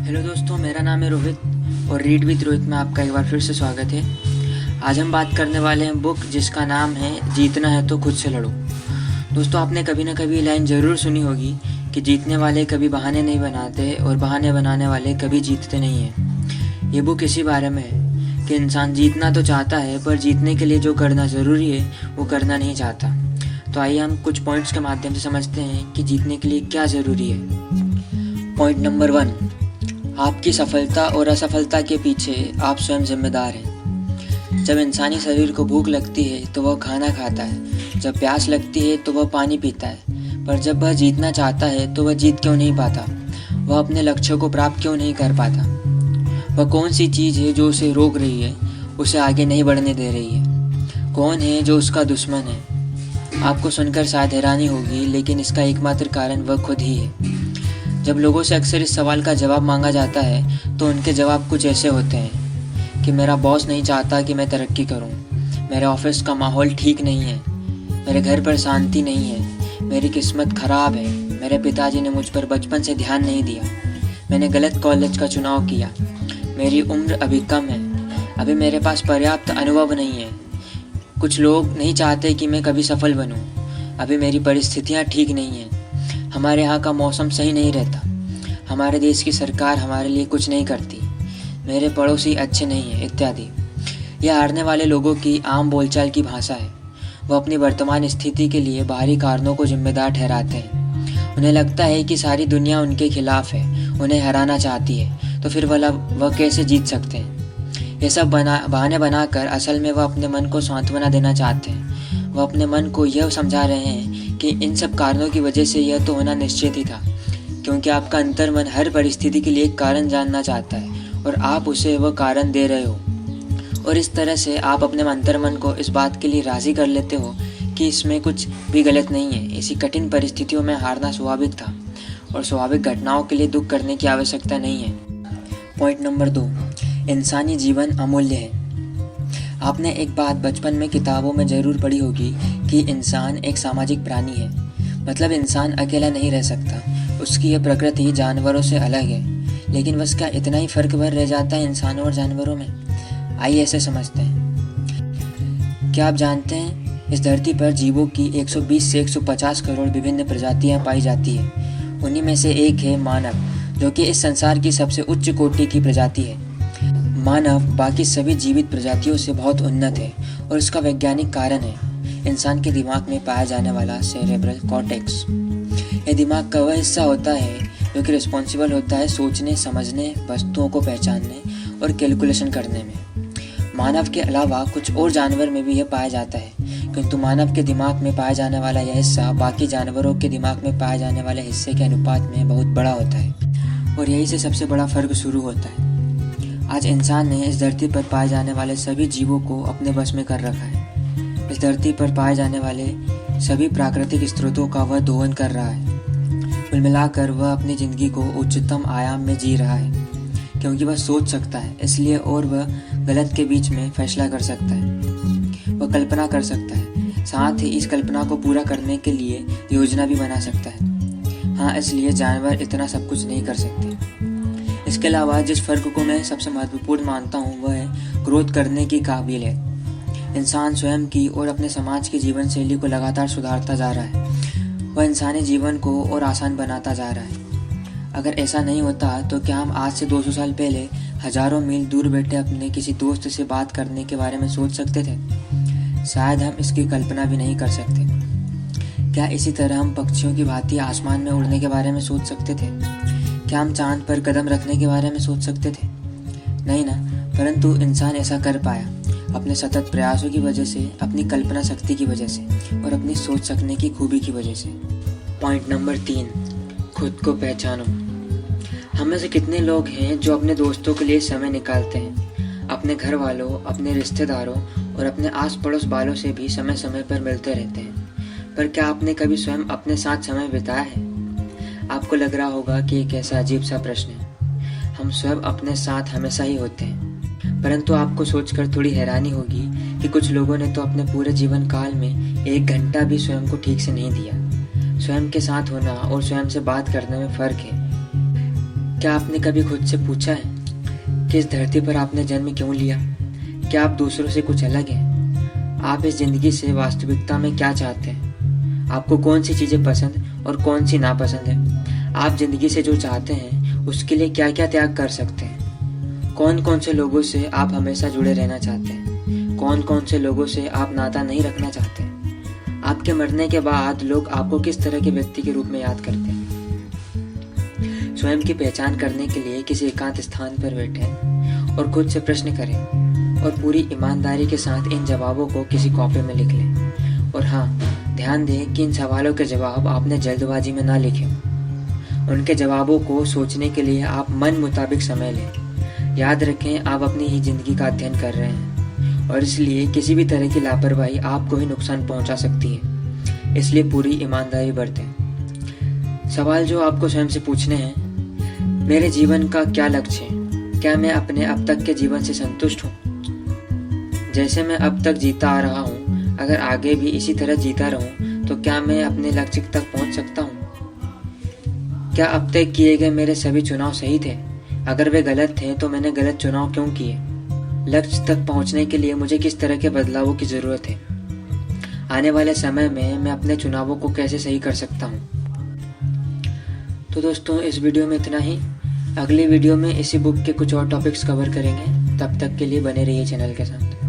Hello दोस्तों, मेरा नाम है रोहित और रीड विद रोहित में आपका एक बार फिर से स्वागत है। आज हम बात करने वाले हैं बुक जिसका नाम है जीतना है तो खुद से लड़ो। दोस्तों, आपने कभी ना कभी लाइन ज़रूर सुनी होगी कि जीतने वाले कभी बहाने नहीं बनाते और बहाने बनाने वाले कभी जीतते नहीं हैं। ये बुक इसी बारे में है कि इंसान जीतना तो चाहता है पर जीतने के लिए जो करना ज़रूरी है वो करना नहीं चाहता। तो आइए हम कुछ पॉइंट्स के माध्यम से समझते हैं कि जीतने के लिए क्या ज़रूरी है। पॉइंट नंबर 1, आपकी सफलता और असफलता के पीछे आप स्वयं जिम्मेदार हैं। जब इंसानी शरीर को भूख लगती है तो वह खाना खाता है, जब प्यास लगती है तो वह पानी पीता है, पर जब वह जीतना चाहता है तो वह जीत क्यों नहीं पाता? वह अपने लक्ष्यों को प्राप्त क्यों नहीं कर पाता? वह कौन सी चीज़ है जो उसे रोक रही है, उसे आगे नहीं बढ़ने दे रही है? कौन है जो उसका दुश्मन है? आपको सुनकर शायद हैरानी होगी, लेकिन इसका एकमात्र कारण वह खुद ही है। जब लोगों से अक्सर इस सवाल का जवाब मांगा जाता है तो उनके जवाब कुछ ऐसे होते हैं कि मेरा बॉस नहीं चाहता कि मैं तरक्की करूं, मेरे ऑफिस का माहौल ठीक नहीं है, मेरे घर पर शांति नहीं है, मेरी किस्मत ख़राब है, मेरे पिताजी ने मुझ पर बचपन से ध्यान नहीं दिया, मैंने गलत कॉलेज का चुनाव किया, मेरी उम्र अभी कम है, अभी मेरे पास पर्याप्त अनुभव नहीं है, कुछ लोग नहीं चाहते कि मैं कभी सफल बनूं, अभी मेरी परिस्थितियाँ ठीक नहीं हैं, हमारे यहाँ का मौसम सही नहीं रहता, हमारे देश की सरकार हमारे लिए कुछ नहीं करती, मेरे पड़ोसी अच्छे नहीं हैं, इत्यादि। यह हारने वाले लोगों की आम बोलचाल की भाषा है। वह अपनी वर्तमान स्थिति के लिए बाहरी कारणों को जिम्मेदार ठहराते हैं। उन्हें लगता है कि सारी दुनिया उनके खिलाफ है, उन्हें हराना चाहती है, तो फिर वह कैसे जीत सकते हैं? ये सब बहाने बनाकर असल में वह अपने मन को सांत्वना देना चाहते हैं। वह अपने मन को यह समझा रहे हैं कि इन सब कारणों की वजह से यह तो होना निश्चित ही था, क्योंकि आपका अंतर्मन हर परिस्थिति के लिए एक कारण जानना चाहता है और आप उसे वह कारण दे रहे हो। और इस तरह से आप अपने अंतर्मन को इस बात के लिए राज़ी कर लेते हो कि इसमें कुछ भी गलत नहीं है। ऐसी कठिन परिस्थितियों में हारना स्वाभाविक था और स्वाभाविक घटनाओं के लिए दुख करने की आवश्यकता नहीं है। पॉइंट नंबर 2, इंसानी जीवन अमूल्य है। आपने एक बात बचपन में किताबों में ज़रूर पढ़ी होगी कि इंसान एक सामाजिक प्राणी है, मतलब इंसान अकेला नहीं रह सकता। उसकी यह प्रकृति जानवरों से अलग है, लेकिन बस क्या इतना ही फर्क भर रह जाता है इंसानों और जानवरों में? आइए ऐसे समझते हैं। क्या आप जानते हैं इस धरती पर जीवों की 120 से 150 करोड़ विभिन्न प्रजातियां पाई जाती है। उन्हीं में से एक है मानव, जो कि इस संसार की सबसे उच्च कोटि की प्रजाति है। मानव बाकी सभी जीवित प्रजातियों से बहुत उन्नत है और इसका वैज्ञानिक कारण है इंसान के दिमाग में पाया जाने वाला सेरेब्रल कॉर्टेक्स। यह दिमाग का वह हिस्सा होता है जो कि रिस्पॉन्सिबल होता है सोचने, समझने, वस्तुओं को पहचानने और कैलकुलेशन करने में। मानव के अलावा कुछ और जानवर में भी यह पाया जाता है, किंतु मानव के दिमाग में पाया जाने वाला यह हिस्सा बाकी जानवरों के दिमाग में पाए जाने वाले हिस्से के अनुपात में बहुत बड़ा होता है और यही से सबसे बड़ा फर्क शुरू होता है। आज इंसान ने इस धरती पर पाए जाने वाले सभी जीवों को अपने बस में कर रखा है। इस धरती पर पाए जाने वाले सभी प्राकृतिक स्रोतों का वह दोहन कर रहा है। कुल मिलाकर वह अपनी ज़िंदगी को उच्चतम आयाम में जी रहा है, क्योंकि वह सोच सकता है इसलिए, और वह गलत के बीच में फैसला कर सकता है। वह कल्पना कर सकता है, साथ ही इस कल्पना को पूरा करने के लिए योजना भी बना सकता है। हाँ, इसलिए जानवर इतना सब कुछ नहीं कर सकते। इसके अलावा जिस फ़र्क को मैं सबसे महत्वपूर्ण मानता हूँ वह है ग्रोथ करने की काबिलियत। इंसान स्वयं की और अपने समाज की जीवन शैली को लगातार सुधारता जा रहा है। वह इंसानी जीवन को और आसान बनाता जा रहा है। अगर ऐसा नहीं होता तो क्या हम आज से 200 साल पहले हज़ारों मील दूर बैठे अपने किसी दोस्त से बात करने के बारे में सोच सकते थे? शायद हम इसकी कल्पना भी नहीं कर सकते। क्या इसी तरह हम पक्षियों की भांति आसमान में उड़ने के बारे में सोच सकते थे? क्या हम चांद पर कदम रखने के बारे में सोच सकते थे? नहीं ना, परंतु इंसान ऐसा कर पाया अपने सतत प्रयासों की वजह से, अपनी कल्पना शक्ति की वजह से और अपनी सोच सकने की खूबी की वजह से। पॉइंट नंबर 3, खुद को पहचानो। हम में से कितने लोग हैं जो अपने दोस्तों के लिए समय निकालते हैं, अपने घर वालों, अपने रिश्तेदारों और अपने आस पड़ोस वालों से भी समय समय पर मिलते रहते हैं, पर क्या आपने कभी स्वयं अपने साथ समय बिताया है? आपको लग रहा होगा कि एक ऐसा अजीब सा प्रश्न है। हम स्वयं अपने साथ हमेशा ही होते हैं, परंतु आपको सोचकर थोड़ी हैरानी होगी कि कुछ लोगों ने तो अपने पूरे जीवन काल में 1 घंटा भी स्वयं को ठीक से नहीं दिया। स्वयं के साथ होना और स्वयं से बात करने में फ़र्क है। क्या आपने कभी खुद से पूछा है कि इस धरती पर आपने जन्म क्यों लिया? क्या आप दूसरों से कुछ अलग हैं? आप इस जिंदगी से वास्तविकता में क्या चाहते हैं? आपको कौन सी चीज़ें पसंद और कौन सी नापसंद है? आप जिंदगी से जो चाहते हैं उसके लिए क्या क्या त्याग कर सकते हैं? कौन कौन से लोगों से आप हमेशा जुड़े रहना चाहते हैं? कौन कौन से लोगों से आप नाता नहीं रखना चाहते हैं? आपके मरने के बाद लोग आपको किस तरह के व्यक्ति के रूप में याद करते हैं? स्वयं की पहचान करने के लिए किसी एकांत स्थान पर बैठें और खुद से प्रश्न करें और पूरी ईमानदारी के साथ इन जवाबों को किसी कॉपी में लिख लें। और हाँ, ध्यान दें कि इन सवालों के जवाब आपने जल्दबाजी में ना लिखे। उनके जवाबों को सोचने के लिए आप मन मुताबिक समय लें। याद रखें, आप अपनी ही जिंदगी का अध्ययन कर रहे हैं और इसलिए किसी भी तरह की लापरवाही आपको ही नुकसान पहुंचा सकती है। इसलिए पूरी ईमानदारी बरतें। सवाल जो आपको स्वयं से पूछने हैं: मेरे जीवन का क्या लक्ष्य है? क्या मैं अपने अब तक के जीवन से संतुष्ट हूँ? जैसे मैं अब तक जीता आ रहा हूँ, अगर आगे भी इसी तरह जीता रहूँ तो क्या मैं अपने लक्ष्य तक पहुँच सकता हूँ? क्या अब तक किए गए मेरे सभी चुनाव सही थे? अगर वे गलत थे तो मैंने गलत चुनाव क्यों किए? लक्ष्य तक पहुँचने के लिए मुझे किस तरह के बदलावों की ज़रूरत है? आने वाले समय में मैं अपने चुनावों को कैसे सही कर सकता हूँ? तो दोस्तों, इस वीडियो में इतना ही। अगली वीडियो में इसी बुक के कुछ और टॉपिक्स कवर करेंगे। तब तक के लिए बने रहिए चैनल के साथ।